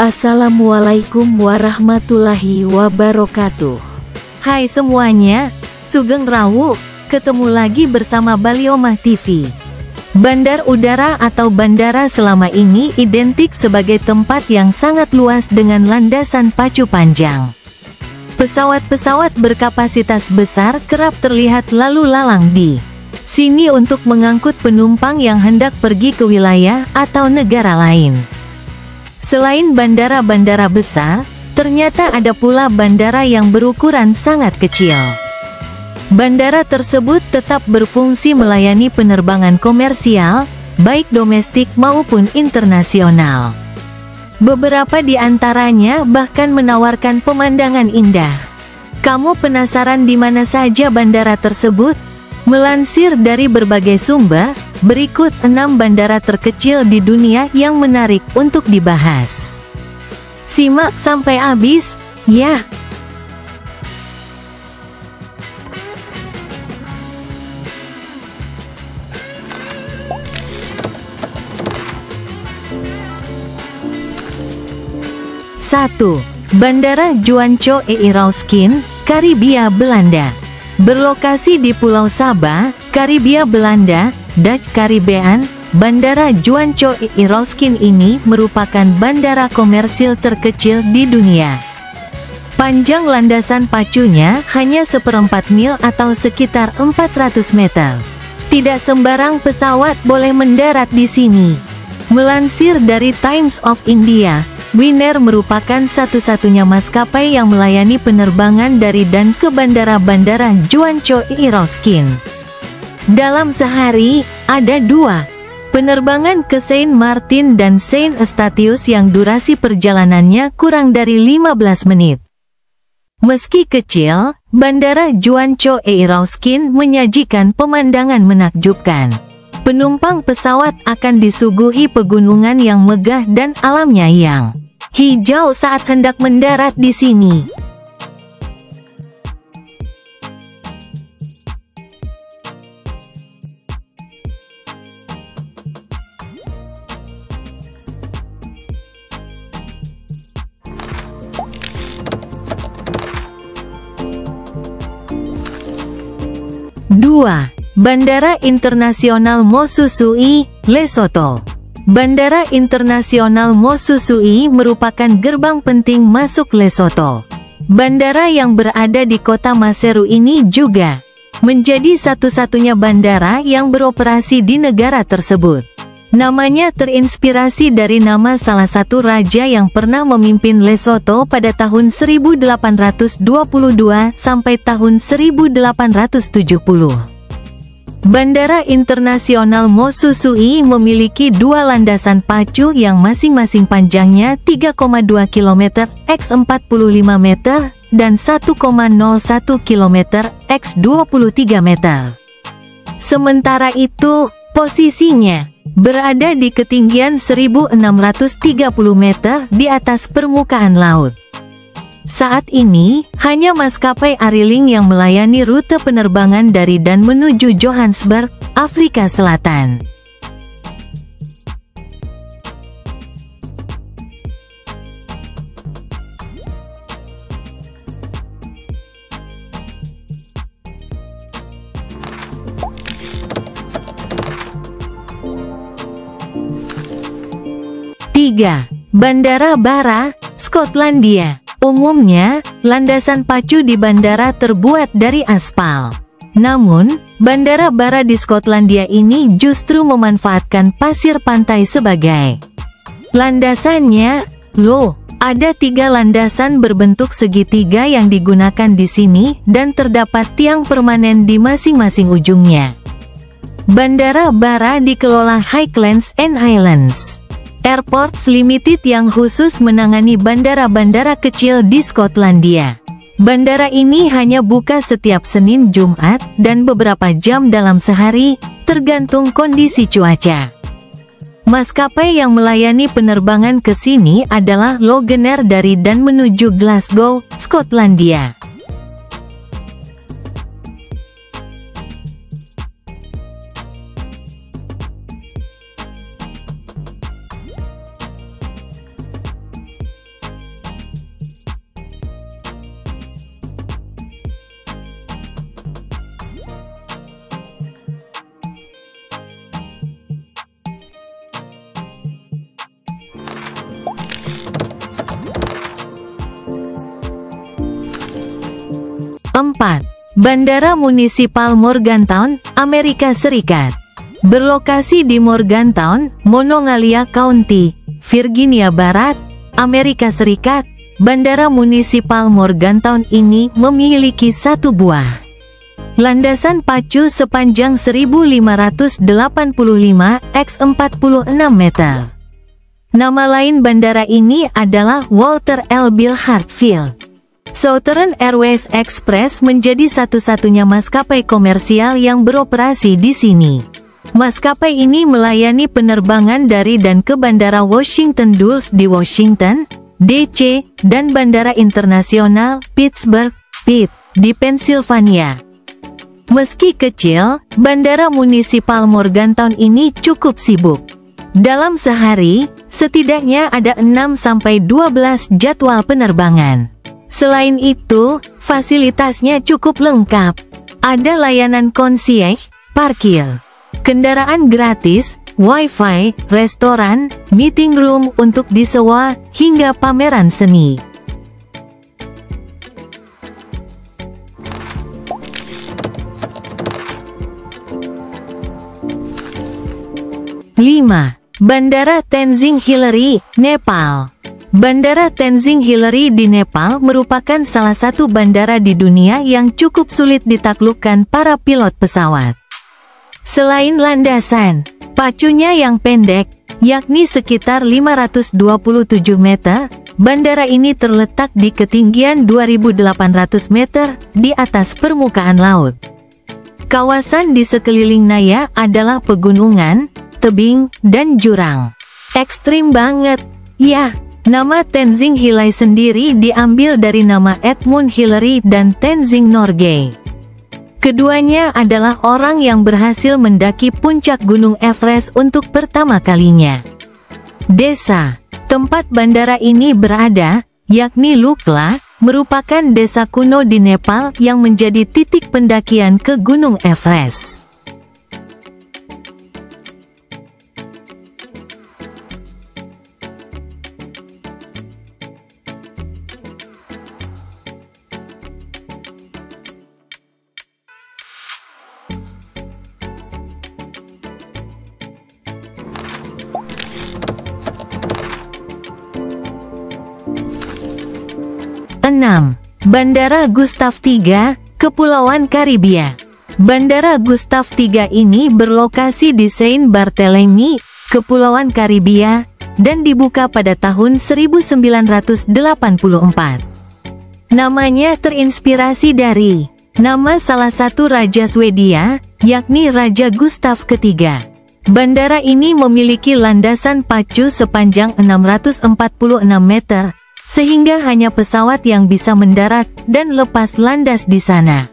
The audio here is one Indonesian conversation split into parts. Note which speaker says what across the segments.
Speaker 1: Assalamualaikum warahmatullahi wabarakatuh.
Speaker 2: Hai semuanya, Sugeng Rawu, ketemu lagi bersama Baliomah TV. Bandar udara atau bandara selama ini identik sebagai tempat yang sangat luas dengan landasan pacu panjang. Pesawat-pesawat berkapasitas besar kerap terlihat lalu lalang di sini untuk mengangkut penumpang yang hendak pergi ke wilayah atau negara lain. Selain bandara-bandara besar, ternyata ada pula bandara yang berukuran sangat kecil. Bandara tersebut tetap berfungsi melayani penerbangan komersial, baik domestik maupun internasional. Beberapa di antaranya bahkan menawarkan pemandangan indah. Kamu penasaran di mana saja bandara tersebut? Melansir dari berbagai sumber, berikut 6 bandara terkecil di dunia yang menarik untuk dibahas. Simak sampai habis, ya! Satu, Bandara Juancho Eirauskin, Karibia, Belanda. Berlokasi di Pulau Saba, Karibia, Belanda, Dutch Caribbean, Bandara Juancho Eirauskin ini merupakan bandara komersil terkecil di dunia. Panjang landasan pacunya hanya 1/4 mil atau sekitar 400 meter. Tidak sembarang pesawat boleh mendarat di sini. Melansir dari Times of India, Wizz Air merupakan satu-satunya maskapai yang melayani penerbangan dari dan ke bandara-bandara Juancho Eirauskin. Dalam sehari, ada 2 penerbangan ke Saint Martin dan Saint Eustatius yang durasi perjalanannya kurang dari 15 menit. Meski kecil, Bandara Juancho Eirauskin menyajikan pemandangan menakjubkan. Penumpang pesawat akan disuguhi pegunungan yang megah dan alamnya yang hijau saat hendak mendarat di sini. Dua, Bandara Internasional Mosusui, Lesotho. Bandara Internasional Mosusui merupakan gerbang penting masuk Lesotho. Bandara yang berada di kota Maseru ini juga menjadi satu-satunya bandara yang beroperasi di negara tersebut. Namanya terinspirasi dari nama salah satu raja yang pernah memimpin Lesotho pada tahun 1822 sampai tahun 1870. Bandara Internasional Mosusui memiliki 2 landasan pacu yang masing-masing panjangnya 3,2 km x 45 meter dan 1,01 km x 23 meter. Sementara itu, posisinya berada di ketinggian 1630 meter di atas permukaan laut. Saat ini, hanya maskapai Ariling yang melayani rute penerbangan dari dan menuju Johannesburg, Afrika Selatan. Tiga, Bandara Barra, Skotlandia. Umumnya, landasan pacu di bandara terbuat dari aspal. Namun, Bandara Barra di Skotlandia ini justru memanfaatkan pasir pantai sebagai landasannya. Loh, ada 3 landasan berbentuk segitiga yang digunakan di sini dan terdapat tiang permanen di masing-masing ujungnya. Bandara Barra dikelola Highlands and Highlands Airports Limited yang khusus menangani bandara-bandara kecil di Skotlandia. Bandara ini hanya buka setiap Senin, Jumat, dan beberapa jam dalam sehari, tergantung kondisi cuaca. Maskapai yang melayani penerbangan ke sini adalah Loganair dari dan menuju Glasgow, Skotlandia. 4. Bandara Munisipal Morgantown, Amerika Serikat. Berlokasi di Morgantown, Monongalia County, Virginia Barat, Amerika Serikat, Bandara Munisipal Morgantown ini memiliki satu buah landasan pacu sepanjang 1585 x 46 meter. Nama lain bandara ini adalah Walter L. Bill Hartfield. Southern Airways Express menjadi satu-satunya maskapai komersial yang beroperasi di sini. Maskapai ini melayani penerbangan dari dan ke Bandara Washington Dulles di Washington, D.C., dan Bandara Internasional Pittsburgh, Pitt, di Pennsylvania. Meski kecil, Bandara Munisipal Morgantown ini cukup sibuk. Dalam sehari, setidaknya ada 6-12 jadwal penerbangan. Selain itu, fasilitasnya cukup lengkap. Ada layanan concierge, parkir, kendaraan gratis, wifi, restoran, meeting room untuk disewa, hingga pameran seni. Lima. Bandara Tenzing Hillary, Nepal. Bandara Tenzing Hillary di Nepal merupakan salah satu bandara di dunia yang cukup sulit ditaklukkan para pilot pesawat. Selain landasan pacunya yang pendek, yakni sekitar 527 meter, bandara ini terletak di ketinggian 2.800 meter di atas permukaan laut. Kawasan di sekeliling Naya adalah pegunungan, tebing, dan jurang. Ekstrim banget. Ya, nama Tenzing Hillary sendiri diambil dari nama Edmund Hillary dan Tenzing Norgay. Keduanya adalah orang yang berhasil mendaki puncak Gunung Everest untuk pertama kalinya. Desa tempat bandara ini berada, yakni Lukla, merupakan desa kuno di Nepal yang menjadi titik pendakian ke Gunung Everest. Bandara Gustav III, Kepulauan Karibia. Bandara Gustav III ini berlokasi di Saint Barthélemy, Kepulauan Karibia, dan dibuka pada tahun 1984. Namanya terinspirasi dari nama salah satu raja Swedia, yakni Raja Gustav III. Bandara ini memiliki landasan pacu sepanjang 646 meter, sehingga hanya pesawat yang bisa mendarat dan lepas landas di sana.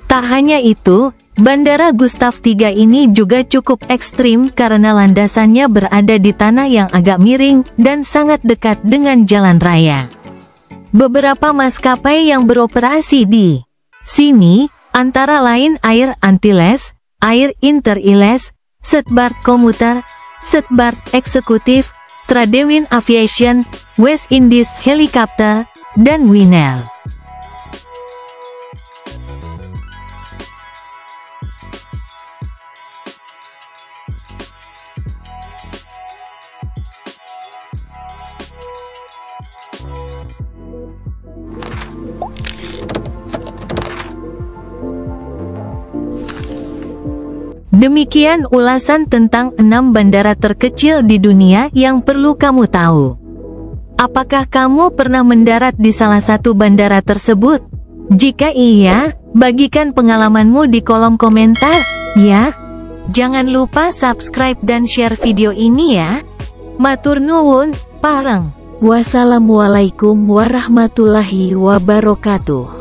Speaker 2: Tak hanya itu, Bandara Gustav III ini juga cukup ekstrim karena landasannya berada di tanah yang agak miring dan sangat dekat dengan jalan raya. Beberapa maskapai yang beroperasi di sini antara lain Air Antilles, Air Inter-Illes, Setbart Commuter, Setbart Eksekutif, Tradewin Aviation, West Indies Helicopter, dan Winner. Demikian ulasan tentang 6 bandara terkecil di dunia yang perlu kamu tahu. Apakah kamu pernah mendarat di salah satu bandara tersebut? Jika iya, bagikan pengalamanmu di kolom komentar, ya. Jangan lupa subscribe dan share video ini ya. Matur nuwun, pareng.
Speaker 1: Wassalamualaikum warahmatullahi wabarakatuh.